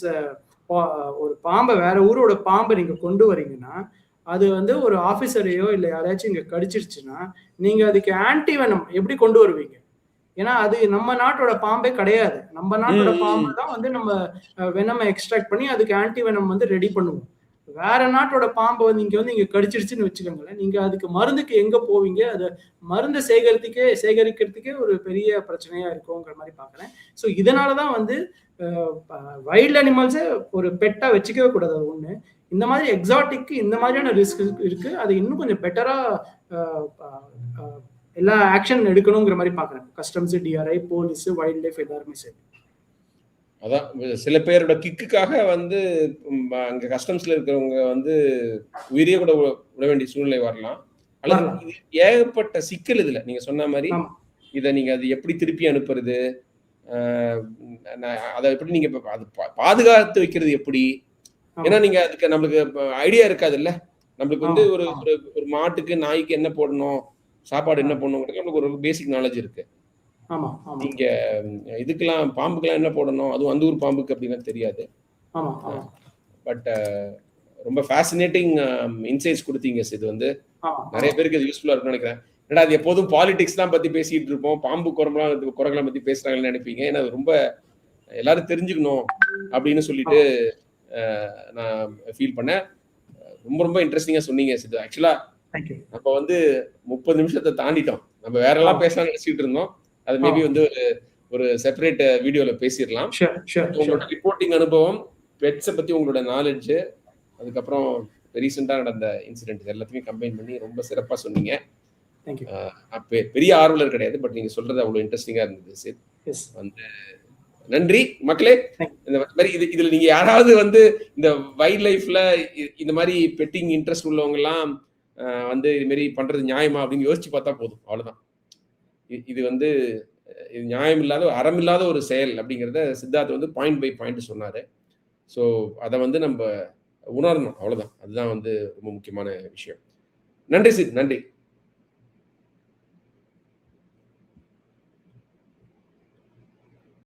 ஒரு பாம்பை, வேற ஊரோட பாம்பை நீங்க கொண்டு வரீங்கன்னா அது வந்து ஒரு ஆஃபீஸரையோ இல்ல யாரையாச்சும் இங்க கடிச்சிருச்சுன்னா, நீங்க அதுக்கு ஆன்டிவெனம் எப்படி கொண்டு வருவீங்க? ஏன்னா, அது நம்ம நாட்டோட பாம்பே கிடையாது. நம்ம நாட்டோட பாம்பு தான் வந்து நம்ம வெனம எக்ஸ்ட்ராக்ட் பண்ணி அதுக்கு ஆன்டிவெனம் வந்து ரெடி பண்ணுவோம். வேற நாட்டோட பாம்பு வந்து இங்க கடிச்சிருச்சுன்னு வச்சுக்கோங்களேன். நீங்க அதுக்கு மருந்துக்கு எங்க போவீங்க? அத மருந்த சேகரிக்கிறதுக்கே ஒரு பெரிய பிரச்சனையா இருக்குங்கிற மாரி பார்க்குறேன். ஸோ இதனால தான் வந்து வைல்ட் அனிமல்ஸ ஒரு பெட்டா வச்சுக்கவே கூடாது அது ஒண்ணு. இந்த மாதிரி எக்ஸாட்டிக்கு இந்த மாதிரியான ரிஸ்க் இருக்கு. அது இன்னும் கொஞ்சம் பெட்டரா அ அ எல்லா ஆக்ஷன் எடுக்கணுங்கிற மாரி பார்க்குறேன். Customs, DRI, police, wild life எல்லாருமே சரி. அதான் சில பேரோட கிக்குக்காக வந்து அங்க கஸ்டம்ஸ்ல இருக்கிறவங்க வந்து உயிரையே கூட விட வேண்டிய சூழ்நிலை வரலாம். அல்லது வரலாம். இது ஏகப்பட்ட சிக்கல் இதுல. நீங்க சொன்ன மாரி, ஆமா. இத நீங்க அது எப்படி திருப்பி அனுப்புறது? அ அத எப்படி நீங்க அது பாதுகாத்து வைக்கிறது எப்படி? ஆமா. ஏன்னா நீங்க அதுக்கு நம்மளுக்கு ஐடியா இருக்காதுல்ல. நம்மளுக்கு வந்து ஆமா. ஒரு ஆமா. ஒரு ஒரு மாட்டுக்கு, நாய்க்கு என்ன போடணும்? சாப்பாடு என்ன போடணும்ங்கிறது நமக்கு ஒரு பேசிக் நாலேட்ஜ் இருக்கு. ஆமா. ஆமா. நீங்க இதுக்கெல்லாம் பாம்புக்கெல்லாம் என்ன போடணும்? அதுவும் அந்த ஊர் பாம்புக்கு அப்படிலாம் தெரியாது. ஆமா. ஆமா. பட் ரொம்ப ஃபேசினேட்டிங் இன்சைட்ஸ் குடுத்தீங்க இது வந்து. ஆமா. நெறைய பேருக்கு இது யூஸ்ஃபுல்லா இருக்கும்னு நெனைக்கிறேன். என்னடா அது எப்போதும் பாலிடிக்ஸ் தான் பத்தி பேசிட்டு இருப்போம். பாம்பு, குரங்கெல்லாம் பத்தி பேசுறாங்கன்னு நெனைப்பீங்க. ஏன்னா அது ரொம்ப எல்லாரும் தெரிஞ்சுக்கணும் அப்படின்னு சொல்லிட்டு நான் ஃபீல் பண்ணேன். ரொம்ப ரொம்ப இன்ட்ரஸ்டிங்கா சொன்னீங்க சித்து. ஆக்சுவலா தேங்க் யூ. நம்ம வந்து 30 நிமிஷத்த தாண்டிட்டோம். நம்ம வேறலாம் பேசலாம்னு நெனச்சிட்டு இருந்தோம். அது மேபி வந்து ஒரு செப்பரேட் வீடியோல பேசிறலாம். உங்களோட ரிப்போர்ட்டிங் அனுபவம், பெட்ஸ பத்தி உங்களோட நாலேட்ஜ், அதுக்கப்புறம் ரீசெண்டா நடந்த இன்சிடென்ட் எல்லாத்தையும் கம்பைன் பண்ணி ரொம்ப சிறப்பா சொன்னீங்க. Thank you. பெரிய ஆர்வலர் கிடையாது. பட் நீங்க சொல்றது அவ்வளவு இன்ட்ரஸ்டிங்கா இருந்தது சித். எஸ். வந்து நன்றி மக்களே. இந்த மாதிரி இதுல நீங்க யாராவது வந்து இந்த வைல்ட் லைஃப்ல இந்த மாதிரி பெட்டிங் இன்ட்ரெஸ்ட் உள்ளவங்க எல்லாம் வந்து இது மாதிரி பண்றது நியாயமா அப்படின்னு யோசிச்சு பார்த்தா போதும். அவ்வளவுதான். இது வந்து இது நியாயம் இல்லாத அறமில்லாத ஒரு செயல் அப்படிங்கிறத சித்தார்த் வந்து பாயிண்ட் பை பாயிண்ட் சொன்னாரு. ஸோ அதை வந்து நம்ம உணரணும். அவ்வளவுதான். அதுதான் வந்து ரொம்ப முக்கியமான விஷயம். நன்றி சித். நன்றி.